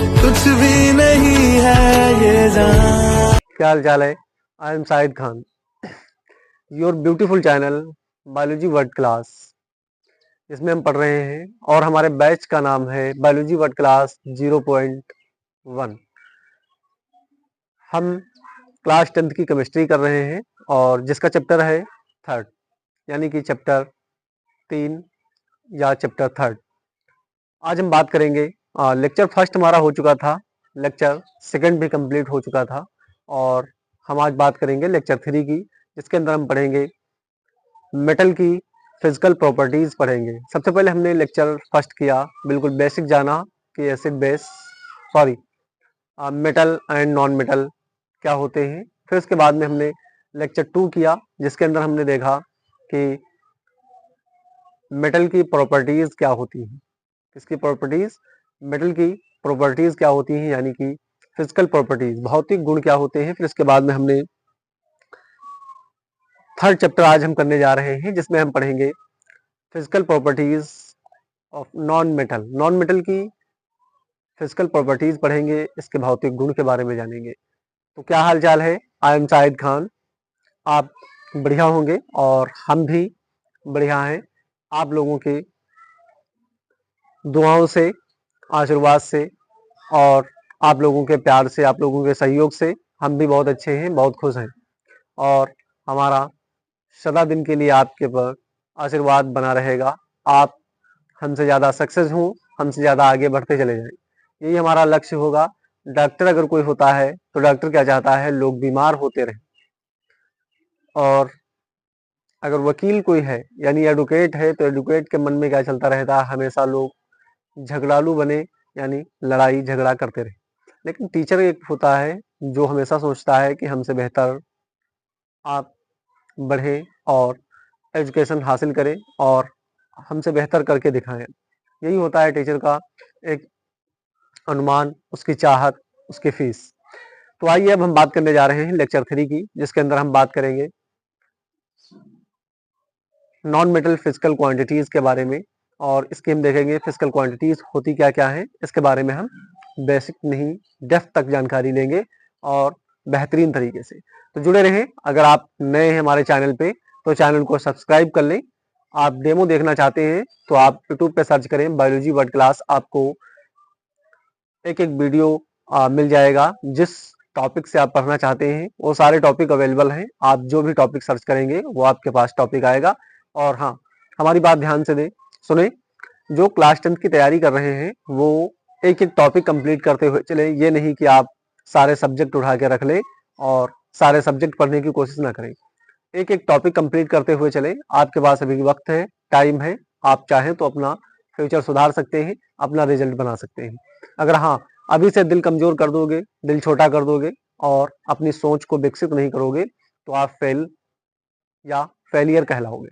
कुछ भी नहीं है ये जान। क्या हाल चाल है? I am Shahid Khan, your beautiful channel biology word class, इसमें हम पढ़ रहे हैं और हमारे बैच का नाम है बायोलॉजी वर्ड क्लास 0.1। हम क्लास 10th की केमिस्ट्री कर रहे हैं और जिसका चैप्टर है थर्ड, यानी कि चैप्टर 3 या चैप्टर थर्ड। आज हम बात करेंगे, लेक्चर फर्स्ट हमारा हो चुका था, लेक्चर सेकंड भी कंप्लीट हो चुका था और हम आज बात करेंगे लेक्चर 3 की, जिसके अंदर हम पढ़ेंगे मेटल की फिजिकल प्रॉपर्टीज पढ़ेंगे। सबसे पहले हमने लेक्चर फर्स्ट किया, बिल्कुल बेसिक जाना कि acid base metal and non metal क्या होते हैं। फिर उसके बाद में हमने लेक्चर 2 किया, जिसके अंदर हमने देखा कि मेटल की प्रॉपर्टीज क्या होती हैं, किसकी प्रॉपर्टीज, मेटल की प्रॉपर्टीज क्या होती हैं, यानी कि फिजिकल प्रॉपर्टीज, भौतिक गुण क्या होते हैं। फिर इसके बाद में हमने थर्ड चैप्टर आज हम करने जा रहे हैं, जिसमें हम पढ़ेंगे physical properties of non metal. Non metal की फिजिकल प्रॉपर्टीज पढ़ेंगे, इसके भौतिक गुण के बारे में जानेंगे। तो क्या हाल चाल है? I am Shahid Khan. आप बढ़िया होंगे और हम भी बढ़िया हैं। आप लोगों के दुआओं से, आशीर्वाद से और आप लोगों के प्यार से, आप लोगों के सहयोग से हम भी बहुत अच्छे हैं, बहुत खुश हैं। और हमारा सदा दिन के लिए आपके पर आशीर्वाद बना रहेगा। आप हमसे ज़्यादा सक्सेस हों, हमसे ज़्यादा आगे बढ़ते चले जाएं, यही हमारा लक्ष्य होगा। डॉक्टर अगर कोई होता है तो डॉक्टर क्या चाहता है? लोग बीमार होते रहें। और अगर वकील कोई है यानी एडवोकेट है तो एडवोकेट के मन में क्या चलता रहता है? हमेशा लोग झगड़ालू बने, यानी लड़ाई झगड़ा करते रहे। लेकिन टीचर एक होता है जो हमेशा सोचता है कि हमसे बेहतर आप बढ़ें और एजुकेशन हासिल करें और हमसे बेहतर करके दिखाएं। यही होता है टीचर का एक अनुमान, उसकी चाहत, उसकी फीस। तो आइए अब हम बात करने जा रहे हैं लेक्चर 3 की, जिसके अंदर हम बात करेंगे नॉन मेटल फिजिकल क्वांटिटीज के बारे में। और इसकी हम देखेंगे फिजिकल क्वांटिटीज होती क्या क्या है, इसके बारे में हम बेसिक नहीं डेप्थ तक जानकारी लेंगे और बेहतरीन तरीके से। तो जुड़े रहें। अगर आप नए हैं हमारे चैनल पे तो चैनल को सब्सक्राइब कर लें। आप डेमो देखना चाहते हैं तो आप यूट्यूब पे सर्च करें बायोलॉजी वर्ड क्लास, आपको एक एक वीडियो मिल जाएगा। जिस टॉपिक से आप पढ़ना चाहते हैं वो सारे टॉपिक अवेलेबल हैं। आप जो भी टॉपिक सर्च करेंगे वो आपके पास टॉपिक आएगा। और हाँ, हमारी बात ध्यान से सुने। जो क्लास 10th की तैयारी कर रहे हैं वो एक एक टॉपिक कंप्लीट करते हुए चले। ये नहीं कि आप सारे सब्जेक्ट उठा के रख ले और सारे सब्जेक्ट पढ़ने की कोशिश ना करें। एक एक टॉपिक कंप्लीट करते हुए चले। आपके पास अभी वक्त है, टाइम है। आप चाहें तो अपना फ्यूचर सुधार सकते हैं, अपना रिजल्ट बना सकते हैं। अगर हाँ, अभी से दिल कमजोर कर दोगे, दिल छोटा कर दोगे और अपनी सोच को विकसित नहीं करोगे तो आप फेल या फेलियर कहलाओगे।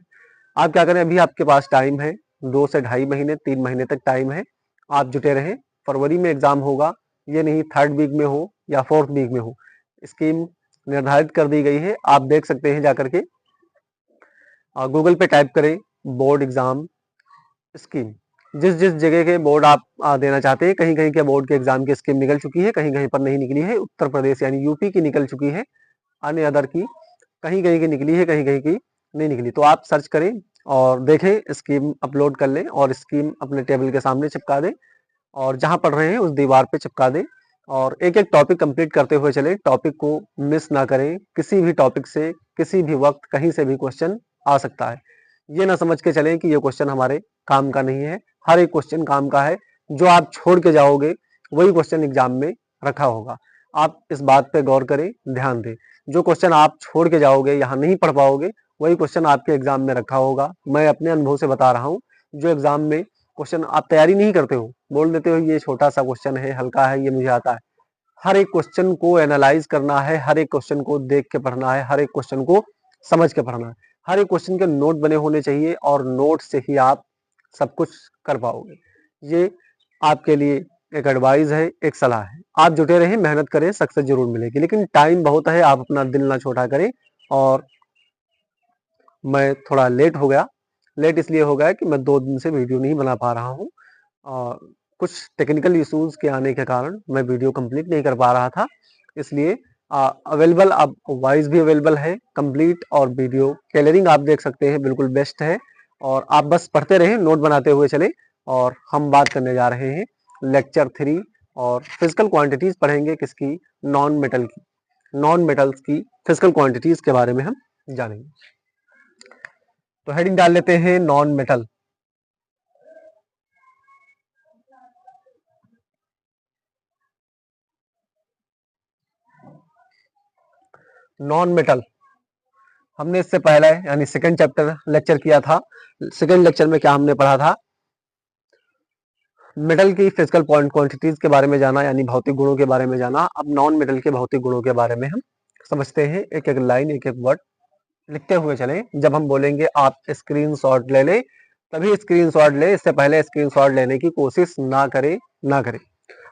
आप क्या करें, अभी आपके पास टाइम है, 2 से 2.5 महीने 3 महीने तक टाइम है। आप जुटे रहें। फरवरी में एग्जाम होगा, ये नहीं थर्ड वीक में हो या फोर्थ वीक में हो। स्कीम निर्धारित कर दी गई है, आप देख सकते हैं जाकर के। गूगल पे टाइप करें बोर्ड एग्जाम स्कीम। जिस जिस जगह के बोर्ड आप देना चाहते हैं, कहीं कहीं के बोर्ड के एग्जाम की स्कीम निकल चुकी है, कहीं कहीं पर नहीं निकली है। उत्तर प्रदेश यानी यूपी की निकल चुकी है, अन्य अदर की कहीं कहीं की निकली है, कहीं कहीं की नहीं निकली। तो आप सर्च करें और देखें, स्कीम अपलोड कर लें और स्कीम अपने टेबल के सामने चिपका दें और जहां पढ़ रहे हैं उस दीवार पे चिपका दें। और एक एक टॉपिक कंप्लीट करते हुए चले, टॉपिक को मिस ना करें। किसी भी टॉपिक से किसी भी वक्त कहीं से भी क्वेश्चन आ सकता है। ये ना समझ के चलें कि ये क्वेश्चन हमारे काम का नहीं है। हर एक क्वेश्चन काम का है। जो आप छोड़ के जाओगे वही क्वेश्चन एग्जाम में रखा होगा। आप इस बात पे गौर करें, ध्यान दें। जो क्वेश्चन आप छोड़ के जाओगे, यहाँ नहीं पढ़ पाओगे, वही क्वेश्चन आपके एग्जाम में रखा होगा। मैं अपने अनुभव से बता रहा हूँ। जो एग्जाम में क्वेश्चन आप तैयारी नहीं करते हो, बोल देते हो ये छोटा सा क्वेश्चन है, हल्का है, ये मुझे आता है। हर एक क्वेश्चन को एनालाइज करना है, हर एक क्वेश्चन को देख के पढ़ना है, हर एक क्वेश्चन को समझ के पढ़ना है। हर एक क्वेश्चन के नोट बने होने चाहिए और नोट से ही आप सब कुछ कर पाओगे। ये आपके लिए एक एडवाइस है, एक सलाह है। आप जुटे रहें, मेहनत करें, सक्सेस जरूर मिलेगी। लेकिन टाइम बहुत है, आप अपना दिल ना छोटा करें। और मैं थोड़ा लेट हो गया। लेट इसलिए हो गया कि मैं 2 दिन से वीडियो नहीं बना पा रहा हूँ। कुछ टेक्निकल इश्यूज के आने के कारण मैं वीडियो कंप्लीट नहीं कर पा रहा था, इसलिए अवेलेबल अब वॉइस भी अवेलेबल है कंप्लीट, और वीडियो कलरिंग आप देख सकते हैं बिल्कुल बेस्ट है। और आप बस पढ़ते रहें, नोट बनाते हुए चले। और हम बात करने जा रहे हैं लेक्चर 3, और फिजिकल क्वांटिटीज पढ़ेंगे किसकी, नॉन मेटल की। नॉन मेटल्स की फिजिकल क्वांटिटीज के बारे में हम जानेंगे। तो हेडिंग डाल लेते हैं नॉन मेटल। नॉन मेटल हमने इससे पहले यानी सेकंड चैप्टर लेक्चर किया था। सेकंड लेक्चर में क्या हमने पढ़ा था, मेटल की फिजिकल क्वांटिटीज के बारे में जाना, यानी भौतिक गुणों के बारे में जाना। अब नॉन मेटल के भौतिक गुणों के बारे में हम समझते हैं, एक एक लाइन एक एक वर्ड लिखते हुए चलें। जब हम बोलेंगे आप स्क्रीनशॉट ले ले, तभी स्क्रीनशॉट ले, इससे पहले स्क्रीनशॉट लेने की कोशिश ना करें, ना करें।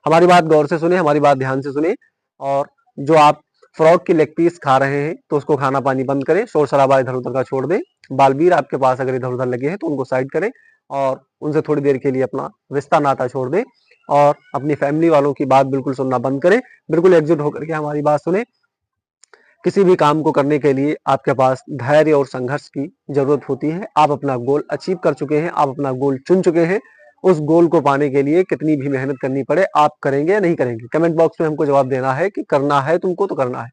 हमारी बात गौर से सुने, हमारी बात ध्यान से सुने। और जो आप फ्रॉग की लेग पीस खा रहे हैं तो उसको खाना पानी बंद करें, शोर शराबा इधर उधर का छोड़ दें। बालवीर आपके पास अगर इधर उधर लगे हैं तो उनको साइड करें और उनसे थोड़ी देर के लिए अपना रिश्ता नाता छोड़ दें, और अपनी फैमिली वालों की बात बिल्कुल सुनना बंद करें। बिल्कुल एकजुट होकर के हमारी बात सुने। किसी भी काम को करने के लिए आपके पास धैर्य और संघर्ष की जरूरत होती है। आप अपना गोल अचीव कर चुके हैं, आप अपना गोल चुन चुके हैं। उस गोल को पाने के लिए कितनी भी मेहनत करनी पड़े, आप करेंगे या नहीं करेंगे? कमेंट बॉक्स में हमको जवाब देना है कि करना है तुमको तो करना है।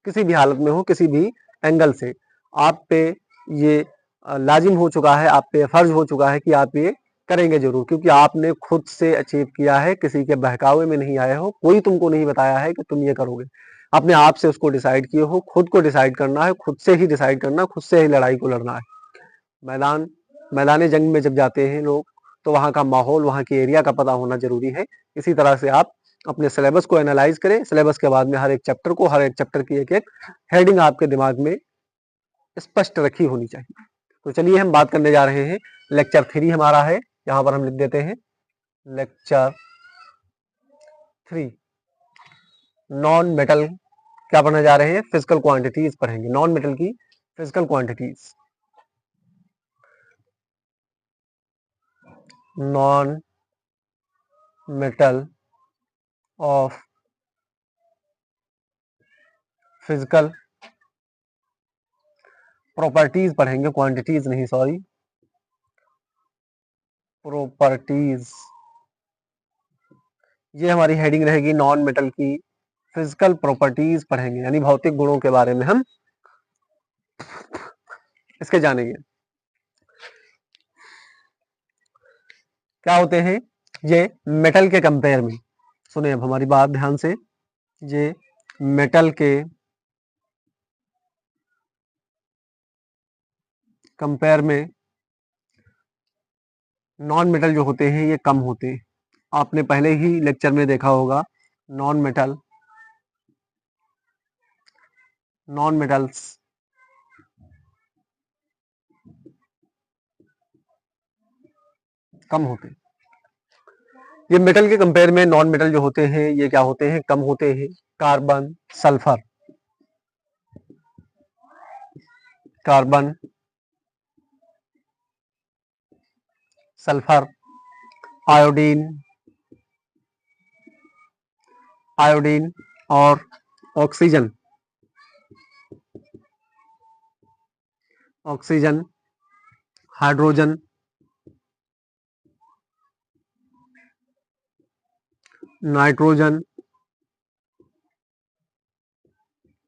किसी भी हालत में हो, किसी भी एंगल से आप पे ये लाजिम हो चुका है, आप पे फर्ज हो चुका है कि आप ये करेंगे जरूर, क्योंकि आपने खुद से अचीव किया है, किसी के बहकावे में नहीं आए हो, कोई तुमको नहीं बताया है कि तुम ये करोगे। अपने आप से उसको डिसाइड किए हो, खुद को डिसाइड करना है, खुद से ही डिसाइड करना, खुद से ही लड़ाई को लड़ना है। मैदान जंग में जब जाते हैं लोग तो वहाँ का माहौल, वहाँ की एरिया का पता होना जरूरी है। इसी तरह से आप अपने सिलेबस को एनालाइज करें। सिलेबस के बाद में हर एक चैप्टर की एक एक हेडिंग आपके दिमाग में स्पष्ट रखी होनी चाहिए। तो चलिए हम बात करने जा रहे हैं, लेक्चर 3 हमारा है, यहाँ पर हम लिख देते हैं लेक्चर 3। नॉन मेटल क्या पढ़ने जा रहे हैं, फिजिकल क्वांटिटीज पढ़ेंगे, नॉन मेटल की physical quantities. Non metal of physical properties पढ़ेंगे, क्वांटिटीज नहीं, सॉरी, प्रॉपर्टीज। ये हमारी हेडिंग रहेगी, नॉन मेटल की फिजिकल प्रॉपर्टीज पढ़ेंगे, यानी भौतिक गुणों के बारे में हम इसके जानेंगे। क्या होते हैं ये मेटल के कंपेयर में? सुने अब हमारी बात ध्यान से। ये मेटल के कंपेयर में नॉन मेटल जो होते हैं ये कम होते हैं। आपने पहले ही लेक्चर में देखा होगा, नॉन मेटल्स कम होते हैं। ये मेटल के कंपेयर में नॉन मेटल जो होते हैं ये क्या होते हैं, कम होते हैं। Carbon, sulphur, carbon, sulphur, iodine, iodine और oxygen, oxygen, hydrogen, nitrogen,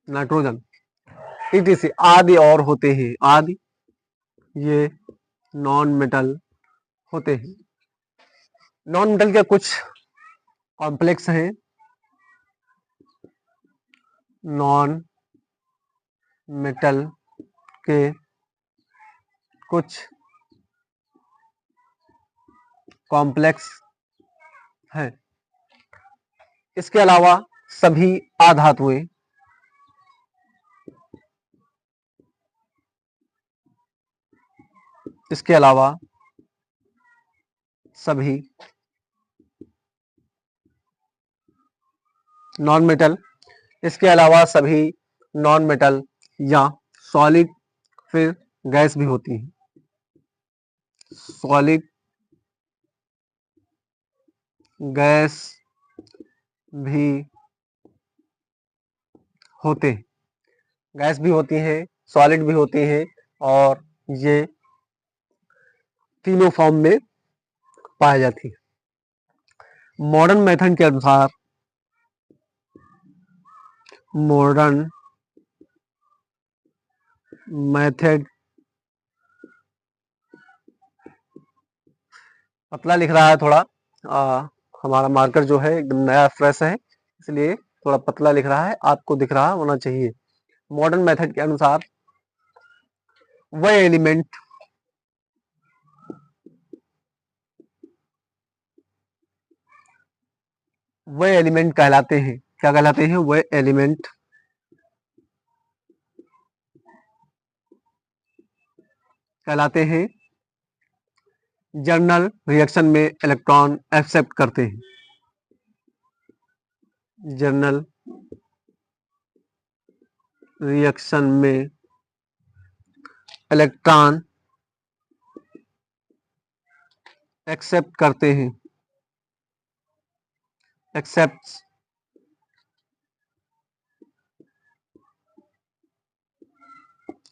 nitrogen etc आदि और होते हैं, आदि ये नॉन मेटल होते हैं। नॉन मेटल के कुछ कॉम्प्लेक्स हैं, नॉन मेटल के कुछ कॉम्प्लेक्स हैं। इसके अलावा सभी अधातुएं इसके अलावा सभी नॉन मेटल इसके अलावा सभी नॉन मेटल या सॉलिड, फिर गैस भी होती है, सॉलिड गैस भी होते हैं, गैस भी होती हैं, सॉलिड भी होती हैं, और ये तीनों फॉर्म में पाई जाती है। मॉडर्न मेथड के अनुसार, मॉडर्न मेथड, पतला लिख रहा है थोड़ा, हमारा मार्कर जो है एकदम नया फ्रेश है, इसलिए थोड़ा पतला लिख रहा है, आपको दिख रहा होना चाहिए। मॉडर्न मेथड के अनुसार वह एलिमेंट कहलाते हैं, क्या कहलाते हैं? वह एलिमेंट कहलाते हैं जर्नल रिएक्शन में इलेक्ट्रॉन एक्सेप्ट करते हैं, जर्नल रिएक्शन में इलेक्ट्रॉन एक्सेप्ट करते हैं, एक्सेप्ट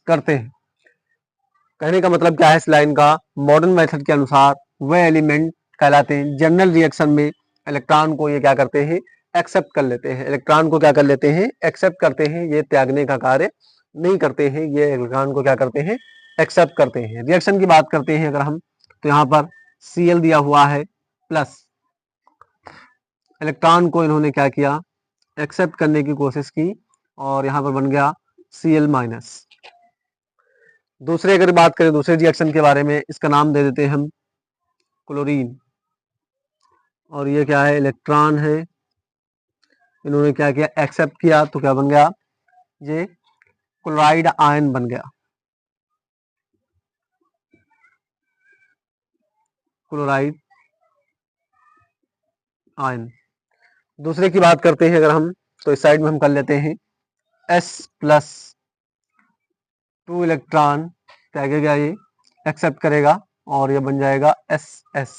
करते हैं। कहने का मतलब क्या है इस लाइन का? मॉडर्न मेथड के अनुसार वह एलिमेंट कहलाते हैं जर्नल रिएक्शन में इलेक्ट्रॉन को ये क्या करते हैं? एक्सेप्ट कर लेते हैं। इलेक्ट्रॉन को क्या कर लेते हैं? एक्सेप्ट करते हैं। ये त्यागने का कार्य नहीं करते हैं, ये इलेक्ट्रॉन को क्या करते हैं? एक्सेप्ट करते हैं। रिएक्शन की बात करते हैं अगर हम, तो यहाँ पर Cl दिया हुआ है प्लस, इलेक्ट्रॉन को इन्होंने क्या किया? एक्सेप्ट करने की कोशिश की, और यहाँ पर बन गया Cl माइनस। दूसरे अगर बात करें दूसरे रिएक्शन के बारे में, इसका नाम दे देते हैं हम क्लोरीन, और ये क्या है? इलेक्ट्रॉन है, इन्होंने क्या किया? एक्सेप्ट किया, तो क्या बन गया? ये क्लोराइड आयन बन गया, क्लोराइड आयन। दूसरे की बात करते हैं अगर हम, तो इस साइड में हम कर लेते हैं S प्लस 2 इलेक्ट्रॉन त्यागेगा, ये एक्सेप्ट करेगा, और ये बन जाएगा SS।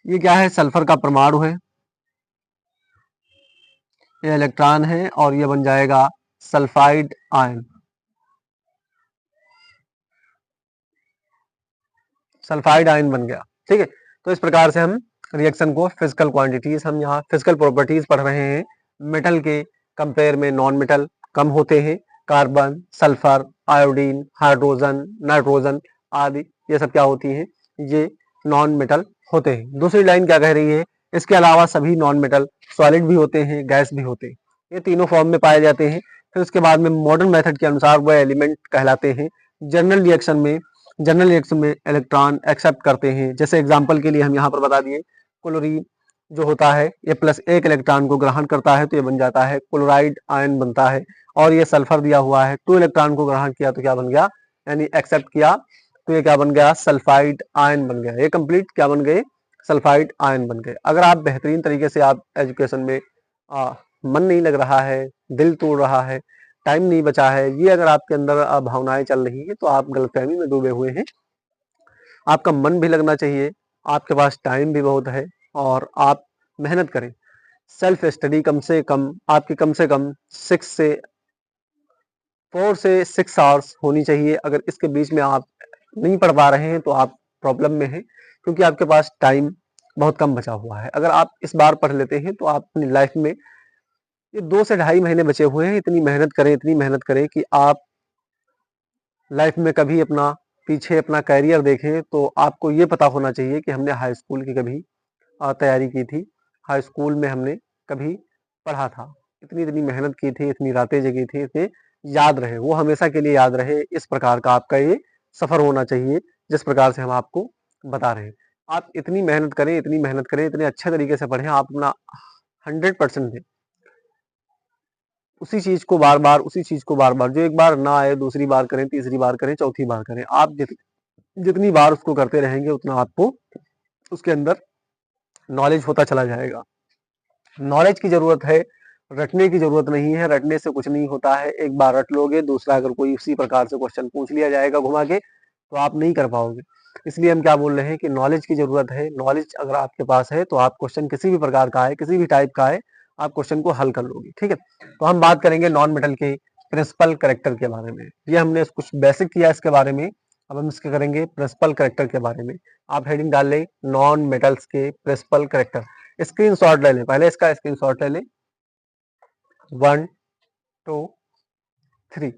ये क्या है? सल्फर का परमाणु है, ये इलेक्ट्रॉन है, और ये बन जाएगा सल्फाइड आयन, सल्फाइड आयन बन गया। ठीक है, तो इस प्रकार से हम रिएक्शन को फिजिकल क्वांटिटीज, हम यहाँ फिजिकल प्रॉपर्टीज पढ़ रहे हैं। मेटल के कंपेयर में नॉन मेटल कम होते हैं, carbon, sulphur, iodine, hydrogen, nitrogen आदि ये सब क्या होती हैं? ये नॉन मेटल होते हैं। दूसरी लाइन क्या कह रही है? इसके अलावा सभी नॉन मेटल सॉलिड भी होते हैं, गैस भी होते हैं, ये तीनों फॉर्म में पाए जाते हैं। फिर उसके बाद में मॉडर्न मेथड के अनुसार वह एलिमेंट कहलाते हैं जर्नल रिएक्शन में इलेक्ट्रॉन एक्सेप्ट करते हैं। जैसे एग्जांपल के लिए हम यहाँ पर बता दिए, क्लोरीन जो होता है ये प्लस 1 इलेक्ट्रॉन को ग्रहण करता है, तो ये बन जाता है क्लोराइड आयन बनता है। और ये सल्फर दिया हुआ है, 2 इलेक्ट्रॉन को ग्रहण किया तो क्या बन गया? यानी एक्सेप्ट किया, तो ये क्या बन गया? सल्फाइड आयन बन गया। ये कंप्लीट क्या बन गए? सल्फाइड आयन बन गए। अगर आप बेहतरीन तरीके से आप एजुकेशन में मन नहीं लग रहा है, दिल तोड़ रहा है, टाइम नहीं बचा है, ये अगर आपके अंदर भावनाएं चल रही है, तो आप गलतफहमी में डूबे हुए हैं। आपका मन भी लगना चाहिए, आपके पास टाइम भी बहुत है, और आप मेहनत करें। सेल्फ स्टडी कम से कम आपकी कम से कम 4 से 6 आवर्स होनी चाहिए। अगर इसके बीच में आप नहीं पढ़ पा रहे हैं तो आप प्रॉब्लम में हैं, क्योंकि आपके पास टाइम बहुत कम बचा हुआ है। अगर आप इस बार पढ़ लेते हैं तो आप अपनी लाइफ में, ये 2 से ढाई महीने बचे हुए हैं, इतनी मेहनत करें कि आप लाइफ में कभी अपना पीछे अपना कैरियर देखें तो आपको ये पता होना चाहिए कि हमने हाई स्कूल की कभी तैयारी की थी, हाई स्कूल में हमने कभी पढ़ा था, इतनी इतनी मेहनत की थी, इतनी रातें जगी थी, इतने याद रहे, वो हमेशा के लिए याद रहे। इस प्रकार का आपका ये सफर होना चाहिए, जिस प्रकार से हम आपको बता रहे हैं। आप इतनी मेहनत करें, इतने अच्छे तरीके से पढ़ें, आप अपना 100% दें। उसी चीज को बार बार, जो एक बार ना आए दूसरी बार करें, तीसरी बार करें, चौथी बार करें। आप जितनी बार उसको करते रहेंगे उतना आपको उसके अंदर नॉलेज होता चला जाएगा। नॉलेज की जरूरत है, रटने की जरूरत नहीं है। रटने से कुछ नहीं होता है, एक बार रट लोगे, दूसरा अगर कोई उसी प्रकार से क्वेश्चन पूछ लिया जाएगा घुमा के, तो आप नहीं कर पाओगे। इसलिए हम क्या बोल रहे हैं कि नॉलेज की जरूरत है। नॉलेज अगर आपके पास है तो आप क्वेश्चन किसी भी प्रकार का है, किसी भी टाइप का है, आप क्वेश्चन को हल कर लोगे। ठीक है, तो हम बात करेंगे नॉन मेटल के प्रिंसिपल कैरेक्टर के बारे में। ये हमने कुछ बेसिक किया इसके बारे में, अब हम इसके करेंगे प्रिंसिपल कैरेक्टर के बारे में। आप हेडिंग डाल लें नॉन मेटल्स के प्रिंसिपल कैरेक्टर। स्क्रीनशॉट ले लें, पहले इसका स्क्रीनशॉट ले लें। 1 2 3।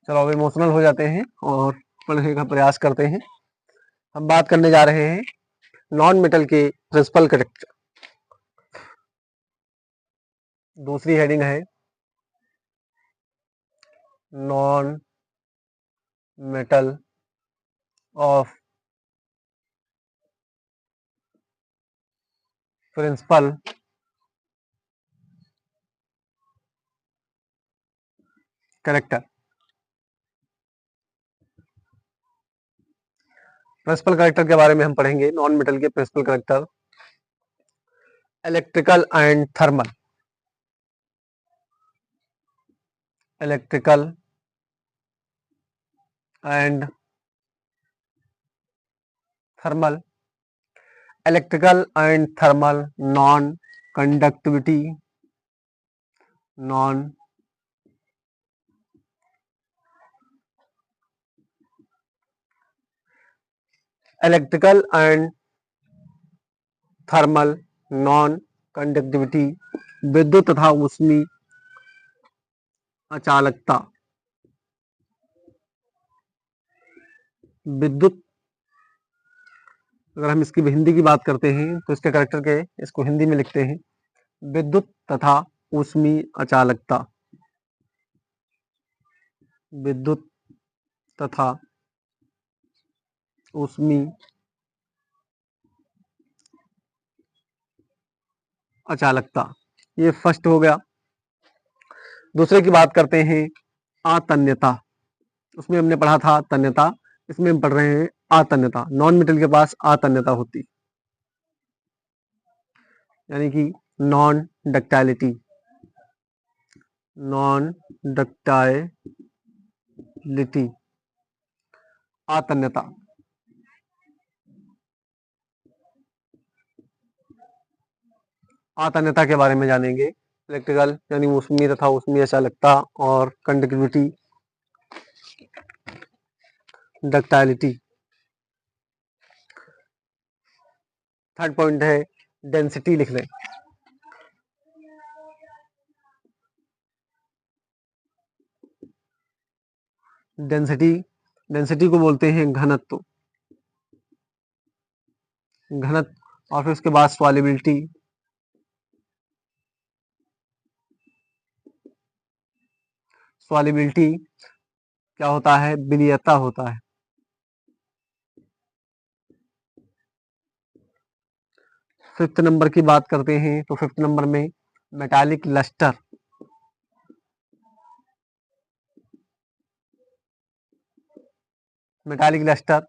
चलो अब इमोशनल हो जाते हैं और पढ़ने का प्रयास करते हैं। हम बात करने जा रहे हैं नॉन मेटल के प्रिंसिपल कैरेक्टर। दूसरी हेडिंग है non metal of principal character. Principal character के बारे में हम पढ़ेंगे। नॉन मेटल के principal character electrical and thermal. Electrical and thermal. Electrical and thermal non conductivity. Non electrical and thermal non conductivity विद्युत तथा ऊष्मीय अचालकता। विद्युत, अगर हम इसकी हिंदी की बात करते हैं तो इसके कैरेक्टर के इसको हिंदी में लिखते हैं विद्युत तथा ऊष्मीय अचालकता। विद्युत तथा ऊष्मीय अचालकता, ये फर्स्ट हो गया। दूसरे की बात करते हैं आतन्यता। उसमें हमने पढ़ा था तन्यता, इसमें हम पढ़ रहे हैं आतन्यता। नॉन मेटल के पास आतन्यता होती, यानी कि नॉन डक्टाइलिटी। नॉन डक्टाइलिटी, आतन्यता। आतन्यता के बारे में जानेंगे। इलेक्ट्रिकल यानी ऊष्मीय तथा ऊष्मीय अचालकता और कंडक्टिविटी, डक्टाइलिटी। थर्ड पॉइंट है डेंसिटी, लिख लें। डेंसिटी, डेंसिटी को बोलते हैं घनत्व। घनत्व और फिर उसके बाद सॉल्युबिलिटी। सॉल्युबिलिटी क्या होता है? विलीयता होता है। फिफ्थ नंबर की बात करते हैं तो फिफ्थ नंबर में metallic lustre. Metallic lustre,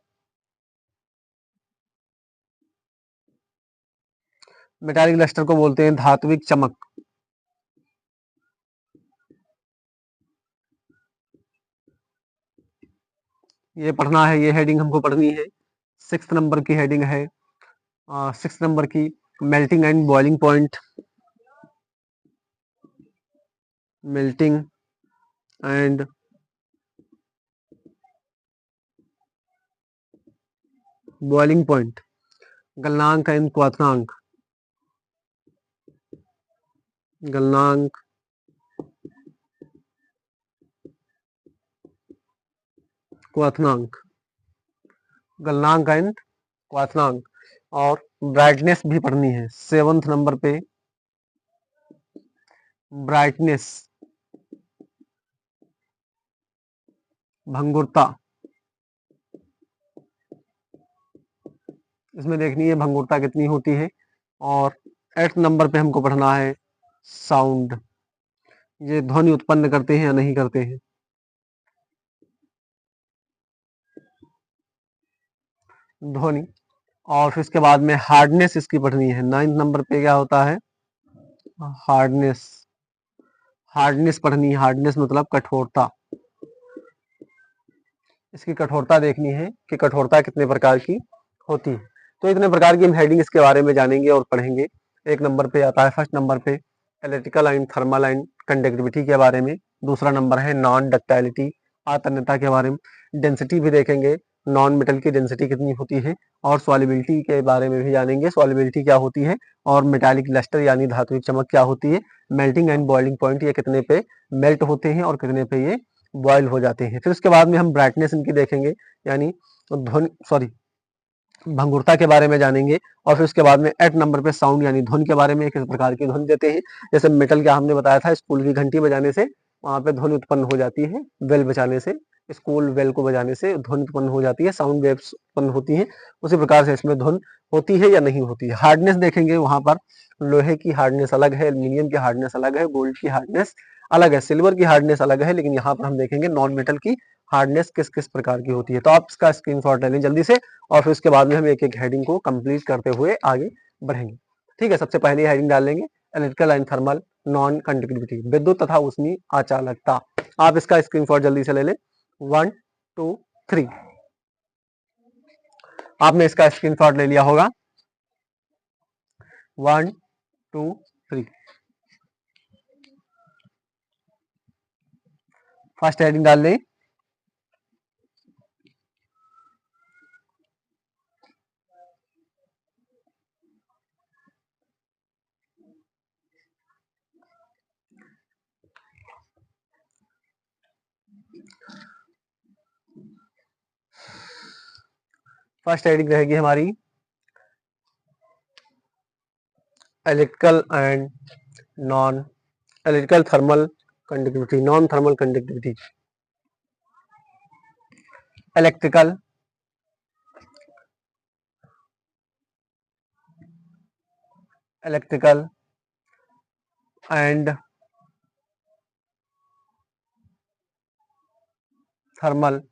metallic lustre को बोलते हैं धात्विक चमक। ये पढ़ना है, ये हेडिंग हमको पढ़नी है। सिक्स नंबर की हेडिंग है, सिक्स नंबर की melting and boiling point. Melting and boiling point, गलनांक एंड क्वथनांक। गलनांक क्वथनांक, गलनांक एंड क्वथनांक। और ब्राइटनेस भी पढ़नी है सेवंथ नंबर पे। ब्राइटनेस, भंगुरता, इसमें देखनी है भंगुरता कितनी होती है। और 8th नंबर पे हमको पढ़ना है साउंड। ये ध्वनि उत्पन्न करते हैं या नहीं करते हैं। ध्वनि। और फिर इसके बाद में हार्डनेस इसकी पढ़नी है। 9th नंबर पे क्या होता है? हार्डनेस। हार्डनेस पढ़नी है। हार्डनेस मतलब कठोरता। इसकी कठोरता देखनी है कि कठोरता कितने प्रकार की होती है। तो इतने प्रकार की हम हेडिंग इसके बारे में जानेंगे और पढ़ेंगे। एक नंबर पे आता है, फर्स्ट नंबर पे electrical and thermal and conductivity के बारे में। दूसरा नंबर है नॉन डक्टाइलिटी, आतन्यता के बारे में। डेंसिटी भी देखेंगे, नॉन मेटल की डेंसिटी कितनी होती है। और सॉल्युबिलिटी के बारे में भी जानेंगे, सॉल्युबिलिटी क्या होती है। और मेटालिक लस्टर यानी धात्विक चमक क्या होती है। मेल्टिंग एंड बॉइलिंग पॉइंट, ये कितने पे मेल्ट होते हैं और कितने पे ये बॉयल हो जाते हैं। फिर उसके बाद में हम ब्राइटनेस इनकी देखेंगे, यानी ध्वनि भंगुरता के बारे में जानेंगे। और फिर उसके बाद में 8 नंबर पे साउंड यानी धुन के बारे में, किस प्रकार की धुन देते हैं। जैसे मेटल का हमने बताया था, स्कूल की घंटी बजाने से वहां पे ध्वनि उत्पन्न हो जाती है, बेल बजाने से, स्कूल बेल को बजाने से ध्वनि उत्पन्न हो जाती है, साउंड वेव्स उत्पन्न होती है। उसी प्रकार से इसमें धुन होती है या नहीं होती है। हार्डनेस देखेंगे, वहां पर लोहे की हार्डनेस अलग है, एल्यूमिनियम की हार्डनेस अलग है, गोल्ड की हार्डनेस अलग है, सिल्वर की हार्डनेस अलग है। लेकिन यहाँ पर हम देखेंगे नॉन मेटल की हार्डनेस किस किस प्रकार की होती है। तो आप इसका स्क्रीनशॉट ले लें जल्दी से, और फिर उसके बाद में हम एक एक हेडिंग को कंप्लीट करते हुए आगे बढ़ेंगे। ठीक है, सबसे पहले हेडिंग डाल लेंगे electrical and thermal non conductivity, विद्युत तथा उष्मीय अचालकता। आप इसका स्क्रीनशॉट जल्दी से ले लें। 1 2 3। आपने इसका स्क्रीनशॉट ले लिया होगा। 1 2 3। फर्स्ट हेडिंग डाल लें, फर्स्ट हेडिंग रहेगी हमारी electrical and non electrical thermal conductivity, non thermal conductivity. Electrical electrical and thermal,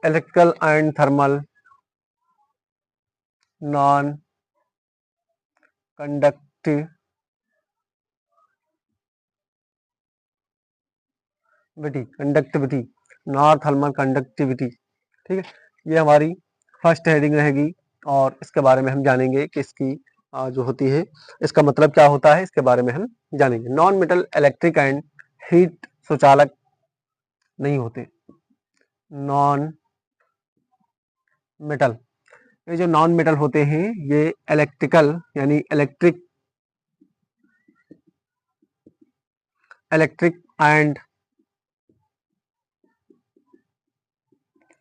electrical and thermal non conductivity, conductivity, non thermal conductivity. ठीक है, ये हमारी फर्स्ट हेडिंग रहेगी। और इसके बारे में हम जानेंगे कि इसकी जो होती है, इसका मतलब क्या होता है, इसके बारे में हम जानेंगे। Non metal electric and heat सुचालक नहीं होते। नॉन मेटल, ये जो नॉन मेटल होते हैं, ये इलेक्ट्रिकल यानी electric and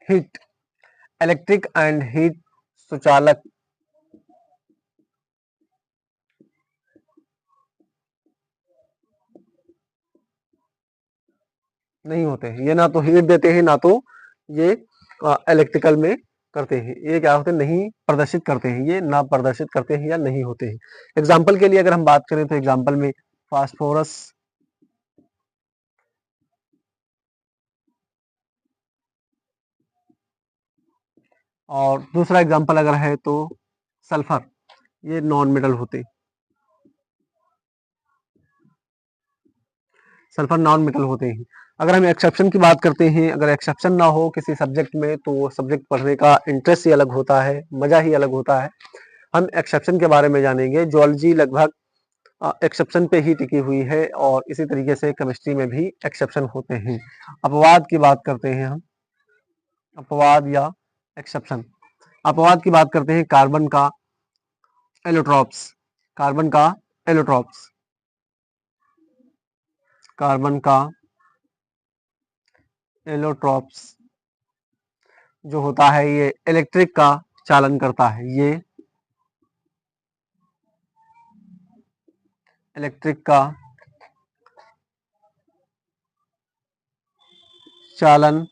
heat, electric and heat सुचालक नहीं होते हैं। ये ना तो हीट देते हैं, ना तो ये इलेक्ट्रिकल में करते हैं। ये क्या होते हैं, नहीं प्रदर्शित करते हैं, ये ना प्रदर्शित करते हैं या नहीं होते हैं। एग्जाम्पल के लिए अगर हम बात करें तो एग्जाम्पल में फास्फोरस और दूसरा एग्जाम्पल अगर है तो सल्फर, ये नॉन मेटल होते हैं। सल्फर नॉन मेटल होते हैं। अगर हम एक्सेप्शन की बात करते हैं, अगर एक्सेप्शन ना हो किसी सब्जेक्ट में तो वो सब्जेक्ट पढ़ने का इंटरेस्ट ही अलग होता है, मजा ही अलग होता है। हम एक्सेप्शन के बारे में जानेंगे। जूलॉजी लगभग एक्सेप्शन पे ही टिकी हुई है, और इसी तरीके से केमिस्ट्री में भी एक्सेप्शन होते हैं। अपवाद की बात करते हैं हम, अपवाद या एक्सेप्शन। अपवाद की बात करते हैं कार्बन का एलोट्रॉप्स, कार्बन का एलोट्रॉप्स, कार्बन का एलोट्रॉप्स जो होता है ये इलेक्ट्रिक का चालन करता है, ये इलेक्ट्रिक का चालन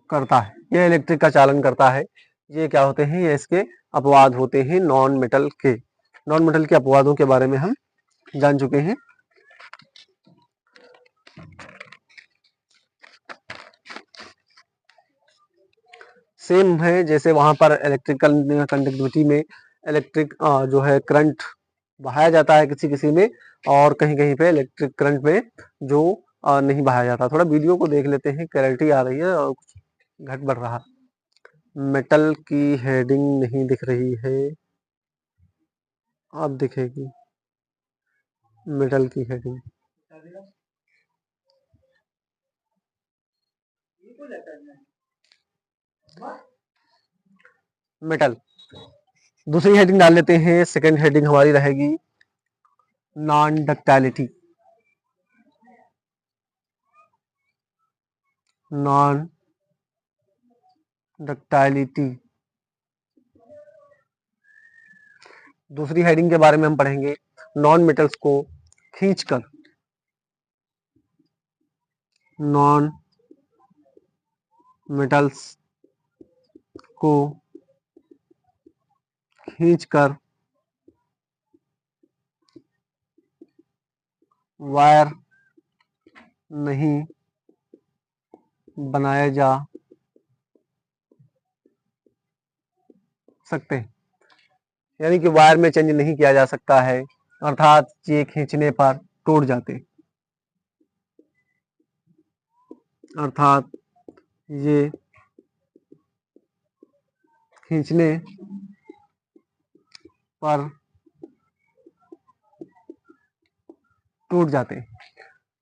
करता है, ये इलेक्ट्रिक का चालन करता है। ये क्या होते हैं, ये इसके अपवाद होते हैं नॉन मेटल के। नॉन मेटल के अपवादों के बारे में हम जान चुके हैं। सेम है जैसे वहां पर इलेक्ट्रिकल कंडक्टिविटी में इलेक्ट्रिक जो है करंट बहाया जाता है किसी किसी में, और कहीं कहीं पे इलेक्ट्रिक करंट में जो नहीं बहाया जाता। थोड़ा वीडियो को देख लेते हैं, क्लैरिटी आ रही है और कुछ घट बढ़ रहा। मेटल की हेडिंग नहीं दिख रही है, अब दिखेगी मेटल की हेडिंग। मेटल, दूसरी हेडिंग डाल लेते हैं। सेकंड हेडिंग हमारी रहेगी नॉन डक्टाइलिटी। नॉन डक्टाइलिटी, दूसरी हेडिंग के बारे में हम पढ़ेंगे। नॉन मेटल्स को खींचकर, नॉन मेटल्स को खींचकर वायर नहीं बनाए जा सकते, यानी कि वायर में चेंज नहीं किया जा सकता है, अर्थात ये खींचने पर टूट जाते, अर्थात ये खींचने पर टूट जाते।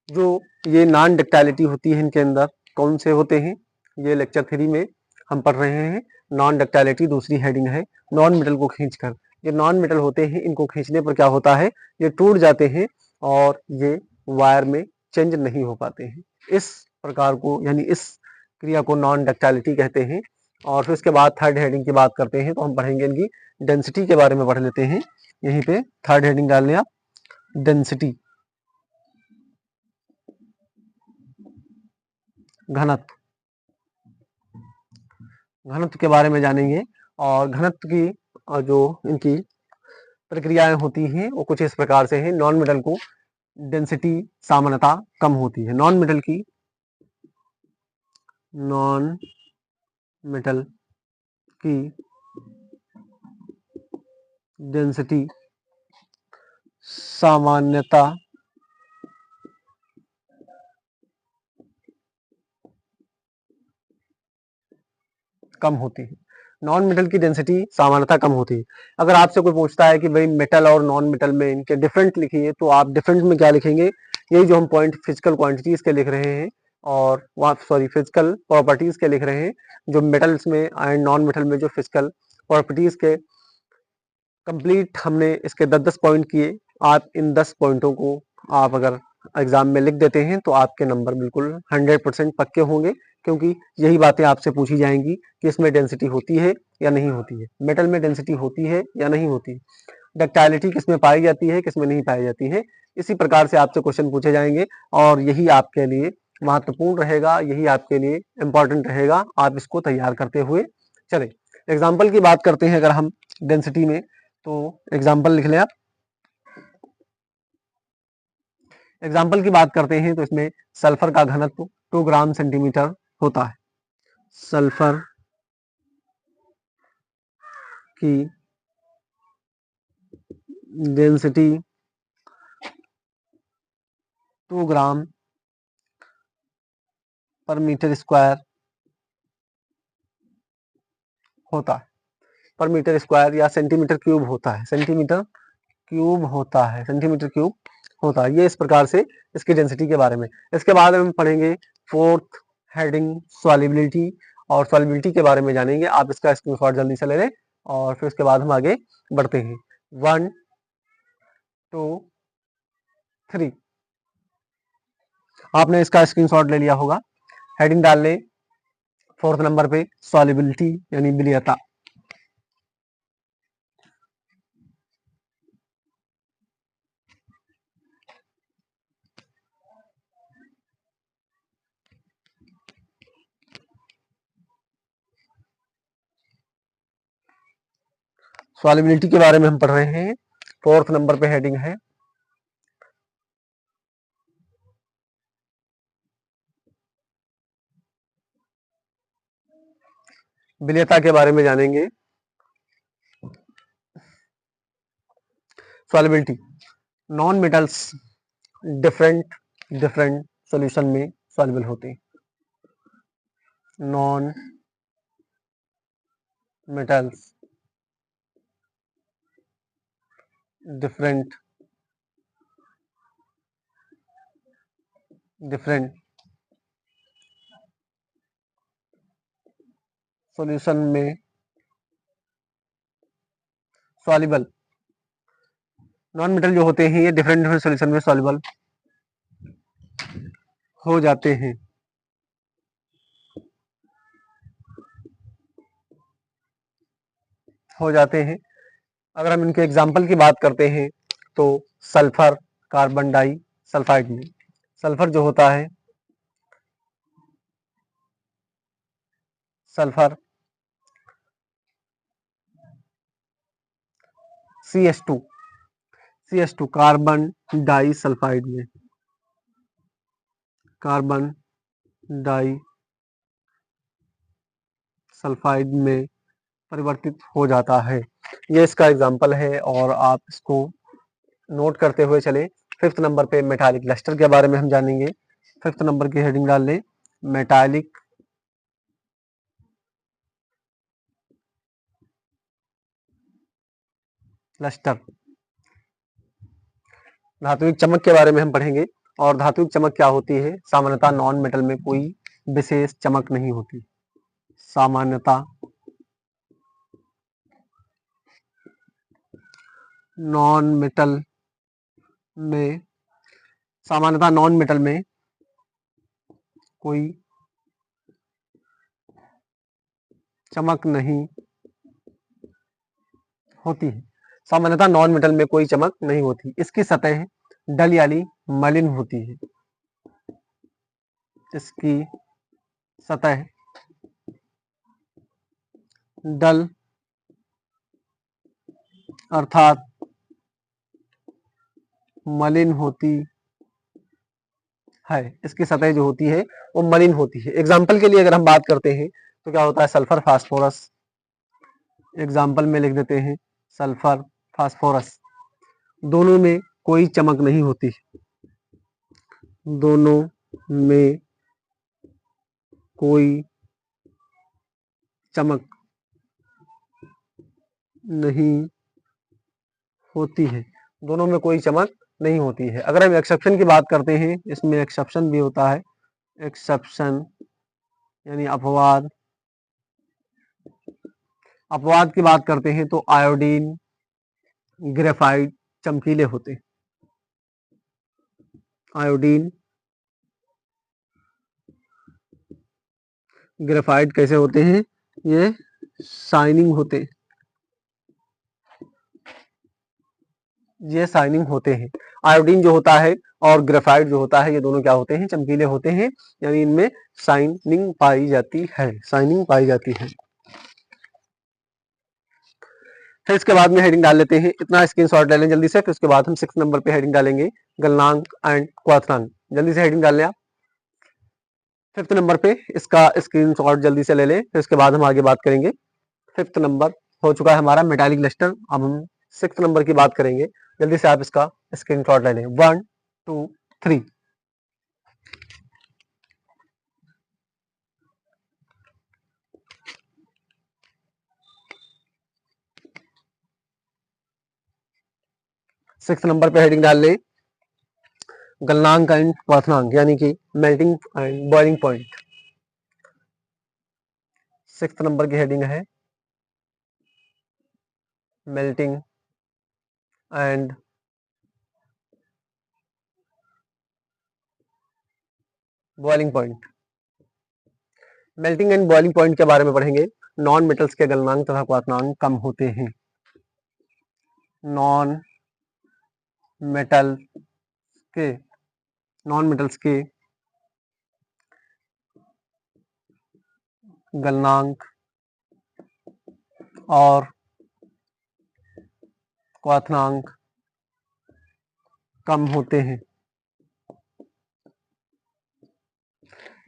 जो ये नॉन डक्टाइलिटी होती है इनके अंदर कौन से होते हैं, ये लेक्चर 3 में हम पढ़ रहे हैं। नॉन डक्टाइलिटी दूसरी हेडिंग है। नॉन मेटल को खींचकर, ये नॉन मेटल होते हैं, इनको खींचने पर क्या होता है, ये टूट जाते हैं और ये वायर में चेंज नहीं हो पाते हैं। इस प्रकार को, यानी इस क्रिया को नॉन डक्टाइलिटी कहते हैं। और फिर उसके बाद थर्ड हेडिंग की बात करते हैं, तो हम पढ़ेंगे इनकी डेंसिटी के बारे में पढ़ लेते हैं। यहीं पे थर्ड हेडिंग डाल लें आप, डेंसिटी, घनत्व। घनत्व के बारे में जानेंगे, और घनत्व की जो इनकी प्रक्रियाएं होती हैं वो कुछ इस प्रकार से हैं। नॉन मेटल को डेंसिटी सामान्यता कम होती है। नॉन मेटल की, नॉन मेटल की डेंसिटी सामान्यता कम होती है। नॉन मेटल की डेंसिटी सामान्यता कम होती है। अगर आपसे कोई पूछता है कि भाई मेटल और नॉन मेटल में इनके डिफरेंट लिखिए, तो आप डिफरेंट में क्या लिखेंगे, यही जो हम पॉइंट फिजिकल क्वांटिटीज के लिख रहे हैं, और वहाँ सॉरी फिजिकल प्रॉपर्टीज के लिख रहे हैं, जो मेटल्स में एंड नॉन मेटल में जो फिजिकल प्रॉपर्टीज के कंप्लीट हमने इसके 10-10 पॉइंट किए। आप इन 10 पॉइंटों को आप अगर एग्जाम में लिख देते हैं तो आपके नंबर बिल्कुल 100% पक्के होंगे, क्योंकि यही बातें आपसे पूछी जाएंगी कि इसमें डेंसिटी होती है या नहीं होती है, मेटल में डेंसिटी होती है या नहीं होती है, डक्टाइलिटी किसमें पाई जाती है किसमें नहीं पाई जाती है। इसी प्रकार से आपसे क्वेश्चन पूछे जाएंगे और यही आपके लिए महत्वपूर्ण रहेगा, यही आपके लिए इंपॉर्टेंट रहेगा। आप इसको तैयार करते हुए चले। एग्जाम्पल की बात करते हैं अगर हम डेंसिटी में, तो एग्जाम्पल लिख लें आप। एग्जाम्पल की बात करते हैं तो इसमें सल्फर का घनत्व 2 ग्राम सेंटीमीटर होता है। सल्फर की डेंसिटी 2 ग्राम पर मीटर स्क्वायर होता है। पर मीटर स्क्वायर या सेंटीमीटर क्यूब होता है, सेंटीमीटर क्यूब होता है, सेंटीमीटर क्यूब होता है। ये इस प्रकार से इसकी डेंसिटी के बारे में। इसके बाद हम पढ़ेंगे फोर्थ हेडिंग सॉल्युबिलिटी, और सॉल्युबिलिटी के बारे में जानेंगे। आप इसका स्क्रीनशॉट जल्दी से ले लें और फिर उसके बाद हम आगे बढ़ते हैं। 1 2 3, आपने इसका स्क्रीनशॉट ले लिया होगा। हेडिंग डाल लें फोर्थ नंबर पे सॉल्युबिलिटी यानी विलीयता। सॉल्युबिलिटी के बारे में हम पढ़ रहे हैं, फोर्थ नंबर पे हेडिंग है। विलेयता के बारे में जानेंगे। Solubility, non metals different solution में सॉल्युबल होते हैं। नॉन मेटल्स डिफरेंट सॉल्यूशन में सॉल्युबल, नॉन मेटल जो होते हैं ये डिफरेंट सॉल्यूशन में सॉल्युबल हो जाते हैं। अगर हम इनके एग्जाम्पल की बात करते हैं तो सल्फर कार्बन डाई सल्फाइड में सल्फर जो होता है, sulphur CH2 carbon disulphide में कार्बन डाई सल्फाइड में परिवर्तित हो जाता है। ये इसका एग्जाम्पल है और आप इसको नोट करते हुए चले। 5th नंबर पे मेटालिक लस्टर के बारे में हम जानेंगे। 5th नंबर की हेडिंग डाल लें, मेटालिक लस्टर। धात्विक चमक के बारे में हम पढ़ेंगे और धात्विक चमक क्या होती है। सामान्यतः नॉन मेटल में कोई विशेष चमक नहीं होती। सामान्यतः नॉन मेटल में कोई चमक नहीं होती है। सामान्यतः नॉन मेटल में कोई चमक नहीं होती। इसकी सतह डल यानी मलिन होती है। इसकी सतह डल अर्थात मलिन होती है। इसकी सतह जो होती है वो मलिन होती है। एग्जाम्पल के लिए अगर हम बात करते हैं तो क्या होता है, सल्फर फास्फोरस। एग्जाम्पल में लिख देते हैं सल्फर फास्फोरस, दोनों में कोई चमक नहीं होती। दोनों में कोई चमक नहीं होती है। दोनों में कोई चमक नहीं होती है। अगर हम एक्सेप्शन की बात करते हैं, इसमें एक्सेप्शन भी होता है। एक्सेप्शन यानी अपवाद। अपवाद की बात करते हैं तो आयोडीन ग्रेफाइट चमकीले होते हैं। आयोडीन ग्रेफाइट कैसे होते हैं, ये शाइनिंग होते हैं। ये शाइनिंग होते हैं। आयोडीन जो होता है और ग्रेफाइट जो होता है ये दोनों क्या होते हैं, चमकीले होते हैं, यानी इनमें शाइनिंग पाई जाती है। फिर इसके बाद में हेडिंग डाल लेते हैं, इतना स्क्रीनशॉट ले लें जल्दी से। फिर उसके बाद हम 6 नंबर पे हेडिंग डालेंगे, गलनांक एंड क्वाथनांक। जल्दी से हेडिंग डाल लें आप। 5th नंबर पे इसका स्क्रीनशॉट जल्दी से ले लें, फिर उसके बाद हम आगे बात करेंगे। 5th नंबर हो चुका है हमारा मेटालिक लस्टर। अब हम 6th नंबर की बात करेंगे। जल्दी से आप इसका स्क्रीनशॉट ले लें। 1 2 3। सिक्स नंबर पे हेडिंग डाल लें, गलनांक एंड क्वाथनांक, यानी कि melting and boiling point. 6th number की हेडिंग है melting and boiling point. Melting and boiling point के बारे में पढ़ेंगे। नॉन मेटल्स के गलनांक तथा क्वाथनांक कम होते हैं। नॉन मेटल्स के गलनांक और क्वाथनांक कम होते हैं।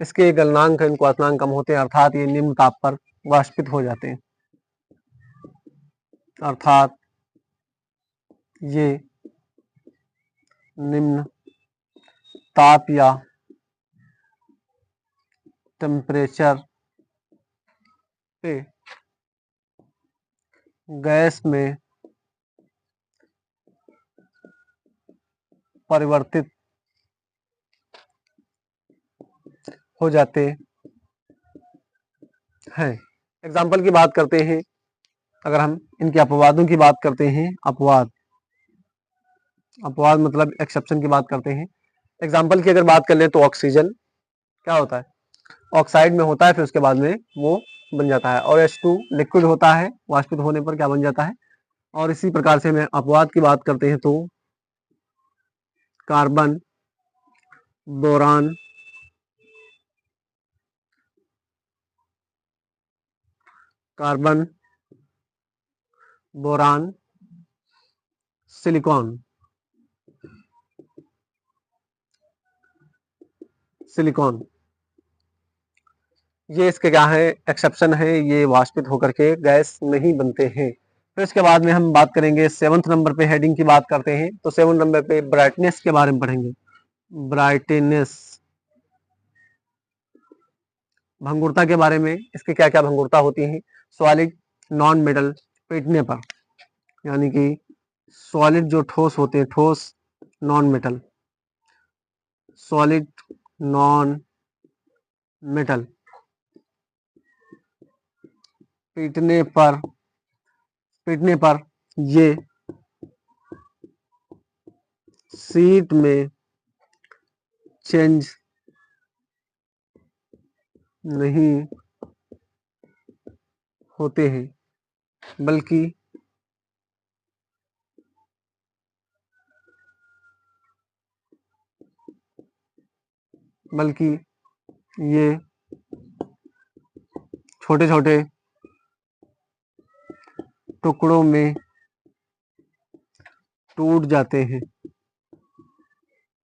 इसके गलनांक एंड क्वाथनांक कम होते हैं, अर्थात ये निम्न ताप पर वाष्पित हो जाते हैं, अर्थात ये निम्न ताप या टेम्परेचर पे गैस में परिवर्तित हो जाते हैं। एग्जाम्पल की बात करते हैं, अगर हम इनके अपवादों की बात करते हैं, अपवाद मतलब एक्सेप्शन की बात करते हैं। एग्जाम्पल की अगर बात कर ले तो ऑक्सीजन क्या होता है, ऑक्साइड में होता है, फिर उसके बाद में वो बन जाता है, और H2 लिक्विड होता है, वाष्पित होने पर क्या बन जाता है। और इसी प्रकार से हमें अपवाद की बात करते हैं तो कार्बन, बोरान, बोरान, सिलिकॉन, ये इसके क्या है, एक्सेप्शन है, ये वाष्पित होकर के गैस नहीं बनते हैं। फिर इसके बाद में हम बात करेंगे 7th नंबर पे, हेडिंग की बात करते हैं तो 7 नंबर पे ब्राइटनेस के बारे में पढ़ेंगे। ब्राइटनेस, भंगुरता के बारे में, इसके क्या क्या भंगुरता होती है। सॉलिड, नॉन मेटल पीटने पर, यानी कि सॉलिड जो ठोस होते हैं, ठोस, non metal, solid, non metal पीटने पर ये शीट में चेंज नहीं होते हैं, बल्कि ये छोटे छोटे टुकड़ों में टूट जाते हैं।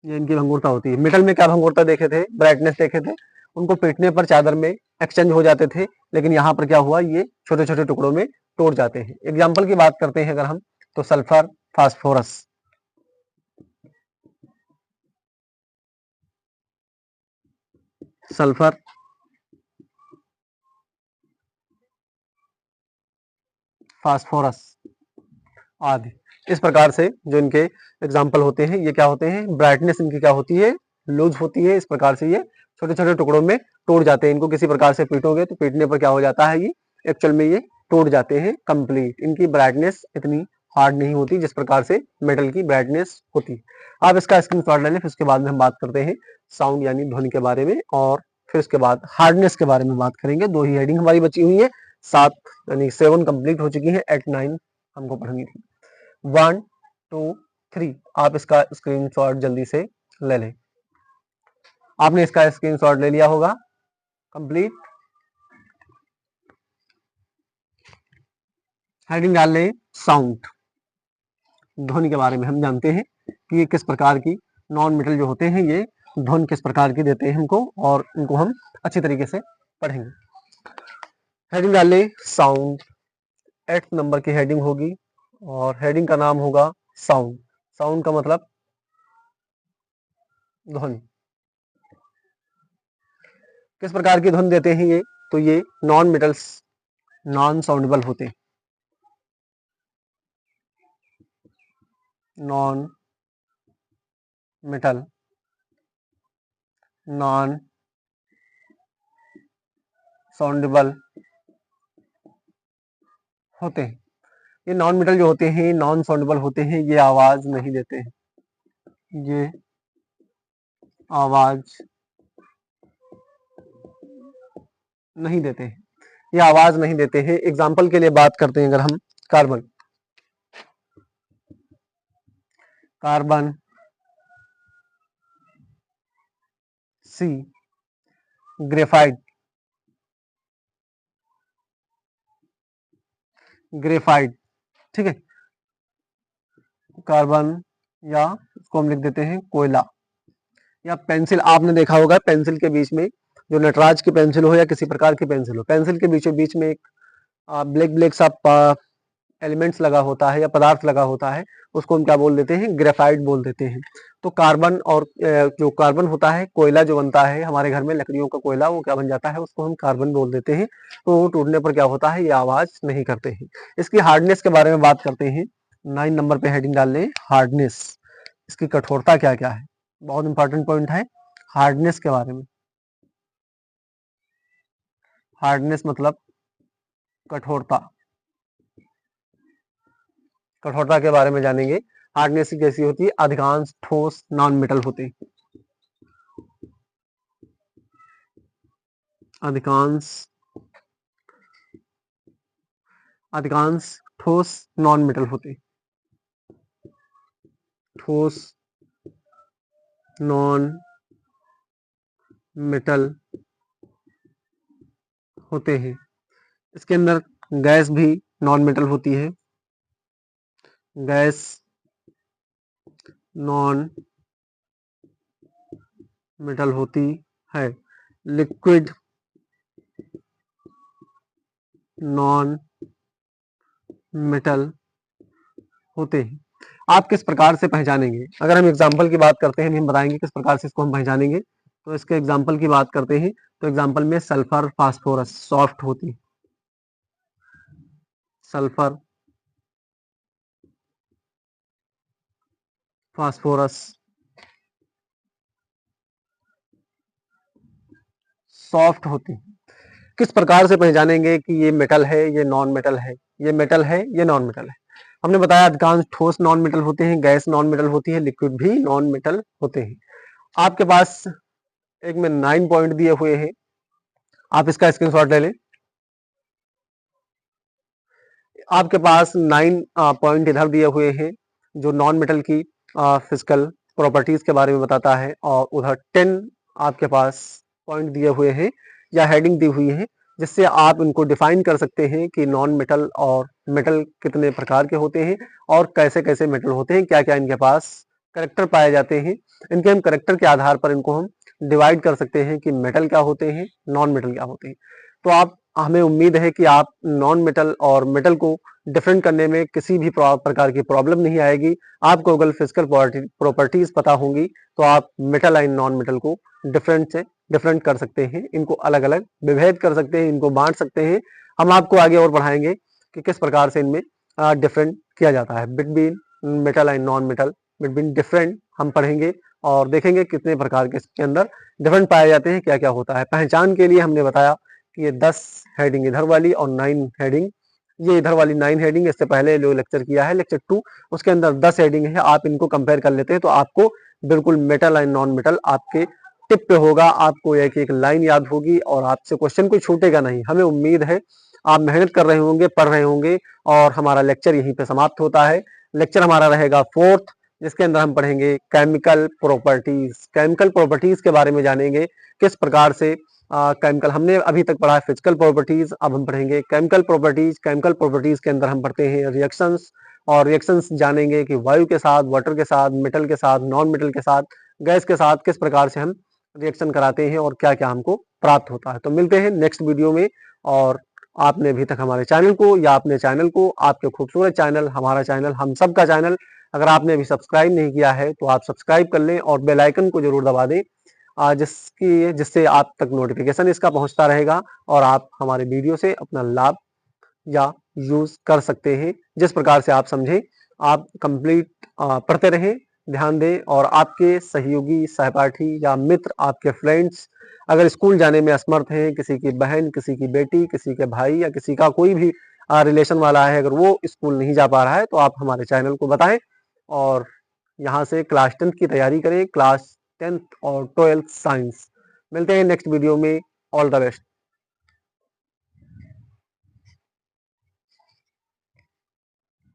ये इनकी भंगुरता होती है। मेटल में क्या भंगुरता देखे थे, ब्राइटनेस देखे थे, उनको पीटने पर चादर में एक्सचेंज हो जाते थे, लेकिन यहाँ पर क्या हुआ, ये छोटे छोटे टुकड़ों में टूट जाते हैं। एग्जाम्पल की बात करते हैं अगर हम तो सल्फर, फास्फोरस, सल्फर, फास्फोरस आदि। इस प्रकार से जो इनके एग्जाम्पल होते हैं, ये क्या होते हैं, ब्राइटनेस इनकी क्या होती है, लूज होती है। इस प्रकार से ये छोटे छोटे टुकड़ों में टूट जाते हैं। इनको किसी प्रकार से पीटोगे तो पीटने पर क्या हो जाता है, ये एक्चुअल में ये टूट जाते हैं कंप्लीट। इनकी ब्राइटनेस इतनी हार्ड नहीं होती जिस प्रकार से मेटल की ब्राइटनेस होती है। आप इसका स्क्रीनशॉट ले लें, फिर उसके बाद में हम बात करते हैं साउंड यानी ध्वनि के बारे में, और फिर उसके बाद हार्डनेस के बारे में बात करेंगे। 2 ही हेडिंग हमारी बची हुई है, 7 यानी 7 कंप्लीट हो चुकी है, 8 9 हमको पढ़नी थी। 1 2 3 आप इसका स्क्रीनशॉट जल्दी से ले लें। आपने इसका स्क्रीनशॉट ले लिया होगा कंप्लीट। हेडिंग डाल लें साउंड, ध्वनि के बारे में हम जानते हैं कि ये किस प्रकार की, नॉन मेटल जो होते हैं ये ध्वनि किस प्रकार की देते हैं हमको, और इनको हम अच्छी तरीके से पढ़ेंगे। हेडिंग डाल लें साउंड, 8 नंबर की हेडिंग होगी, और हेडिंग का नाम होगा साउंड। साउंड का मतलब ध्वनि। किस प्रकार की ध्वनि देते हैं ये, तो ये नॉन मेटल्स, नॉन साउंडेबल होते हैं, नॉन मेटल, नॉन साउंडेबल होते हैं। ये नॉन मेटल जो होते हैं, नॉन साउंडेबल होते हैं, ये आवाज नहीं देते हैं, ये आवाज नहीं देते हैं, ये आवाज नहीं देते हैं। एग्जाम्पल के लिए बात करते हैं अगर हम, कार्बन, कार्बन, सी, ग्रेफाइट, ग्रेफाइट, ठीक है, कार्बन, या इसको हम लिख देते हैं कोयला, या पेंसिल। आपने देखा होगा पेंसिल के बीच में जो नटराज की पेंसिल हो या किसी प्रकार की पेंसिल हो, पेंसिल के बीचों बीच में एक ब्लैक ब्लैक सा एलिमेंट्स लगा होता है या पदार्थ लगा होता है, उसको हम क्या बोल देते हैं, ग्रेफाइट बोल देते हैं। तो कार्बन और जो कार्बन होता है, कोयला जो बनता है हमारे घर में, लकड़ियों का कोयला, वो क्या बन जाता है, उसको हम कार्बन बोल देते हैं। तो वो टूटने पर क्या होता है, ये आवाज नहीं करते हैं। इसकी हार्डनेस के बारे में बात करते हैं। 9 नंबर पे हेडिंग डाल लें, हार्डनेस। इसकी कठोरता क्या क्या है, बहुत इंपॉर्टेंट पॉइंट है हार्डनेस के बारे में। हार्डनेस मतलब कठोरता, कठोरता के बारे में जानेंगे। हार्डनेस कैसी होती है, अधिकांश ठोस नॉन मेटल होते हैं, अधिकांश ठोस नॉन मेटल होते हैं, ठोस नॉन मेटल होते हैं। इसके अंदर गैस भी नॉन मेटल होती है, गैस नॉन मेटल होती है, लिक्विड नॉन मेटल होते हैं। आप किस प्रकार से पहचानेंगे, अगर हम एग्जाम्पल की बात करते हैं, हम बताएंगे किस प्रकार से इसको हम पहचानेंगे। तो इसके एग्जाम्पल की बात करते हैं, तो एग्जाम्पल में सल्फर फास्फोरस सॉफ्ट होती है, सल्फर फास्फोरस सॉफ्ट होती है। किस प्रकार से पहचानेंगे कि ये मेटल है, ये नॉन मेटल है, ये मेटल है, ये नॉन मेटल है। हमने बताया अधिकांश ठोस नॉन मेटल होते हैं, गैस नॉन मेटल होती है, लिक्विड भी नॉन मेटल होते हैं। आपके पास एक में 9 पॉइंट दिए हुए हैं, आप इसका स्क्रीनशॉट ले लें। आपके पास 9 पॉइंट इधर दिए हुए हैं जो नॉन मेटल की फिजिकल प्रॉपर्टीज के बारे में बताता है, और उधर 10 आपके पास पॉइंट दिए हुए हैं या हेडिंग दी हुई है, जिससे आप इनको डिफाइन कर सकते हैं कि नॉन मेटल और मेटल कितने प्रकार के होते हैं और कैसे कैसे मेटल होते हैं, क्या क्या इनके पास करेक्टर पाए जाते हैं। इनके हम करेक्टर के आधार पर इनको हम डिवाइड कर सकते हैं कि मेटल क्या होते हैं, नॉन मेटल क्या होते हैं। तो आप, हमें उम्मीद है कि आप नॉन मेटल और मेटल को डिफरेंट करने में किसी भी प्रकार की प्रॉब्लम नहीं आएगी। आपको अगर फिजिकल प्रॉपर्टीज पता होंगी तो आप मेटल एंड नॉन मेटल को डिफरेंट कर सकते हैं, इनको अलग अलग विभेद कर सकते हैं, इनको बांट सकते हैं। हम आपको आगे और बढ़ाएंगे कि किस प्रकार से इनमें डिफरेंट किया जाता है between metal and non metal, between different हम पढ़ेंगे और देखेंगे कितने प्रकार के इसके अंदर डिफरेंट पाए जाते हैं, क्या क्या होता है। पहचान के लिए हमने बताया कि ये 10 हेडिंग इधर वाली और 9 हेडिंग, ये इधर वाली 9 हेडिंग, इससे पहले जो लेक्चर किया है लेक्चर 2, उसके अंदर 10 हेडिंग है। आप इनको कंपेयर कर लेते हैं तो आपको बिल्कुल मेटल एंड नॉन मेटल आपके टिप पे होगा, आपको एक एक लाइन याद होगी और आपसे क्वेश्चन कोई छूटेगा नहीं। हमें उम्मीद है आप मेहनत कर रहे होंगे, पढ़ रहे होंगे, और हमारा लेक्चर यहीं पे समाप्त होता है। लेक्चर हमारा रहेगा 4th, जिसके अंदर हम पढ़ेंगे केमिकल प्रॉपर्टीज। केमिकल प्रॉपर्टीज के बारे में जानेंगे, किस प्रकार से केमिकल, हमने अभी तक पढ़ा है फिजिकल प्रॉपर्टीज, अब हम पढ़ेंगे केमिकल प्रॉपर्टीज। केमिकल प्रॉपर्टीज के अंदर हम पढ़ते हैं रिएक्शंस, और रिएक्शंस जानेंगे कि वायु के साथ, वाटर के साथ, मेटल के साथ, नॉन मेटल के साथ, गैस के साथ किस प्रकार से हम रिएक्शन कराते हैं और क्या क्या हमको प्राप्त होता है। तो मिलते हैं नेक्स्ट वीडियो में। और आपने अभी तक हमारे चैनल को, या अपने चैनल को, आपके खूबसूरत चैनल, हमारा चैनल, हम सब का चैनल, अगर आपने अभी सब्सक्राइब नहीं किया है तो आप सब्सक्राइब कर लें और बेल आइकन को जरूर दबा दें, जिससे आप तक नोटिफिकेशन इसका पहुंचता रहेगा और आप हमारे वीडियो से अपना लाभ या यूज कर सकते हैं जिस प्रकार से आप समझें। आप कंप्लीट पढ़ते रहें, ध्यान दें, और आपके सहयोगी, सहपाठी या मित्र, आपके फ्रेंड्स अगर स्कूल जाने में असमर्थ हैं, किसी की बहन, किसी की बेटी, किसी के भाई, या किसी का कोई भी रिलेशन वाला है, अगर वो स्कूल नहीं जा पा रहा है तो आप हमारे चैनल को बताएं और यहाँ से क्लास 10th की तैयारी करें, क्लास 10th और 12th साइंस। मिलते हैं नेक्स्ट वीडियो में, ऑल द बेस्ट।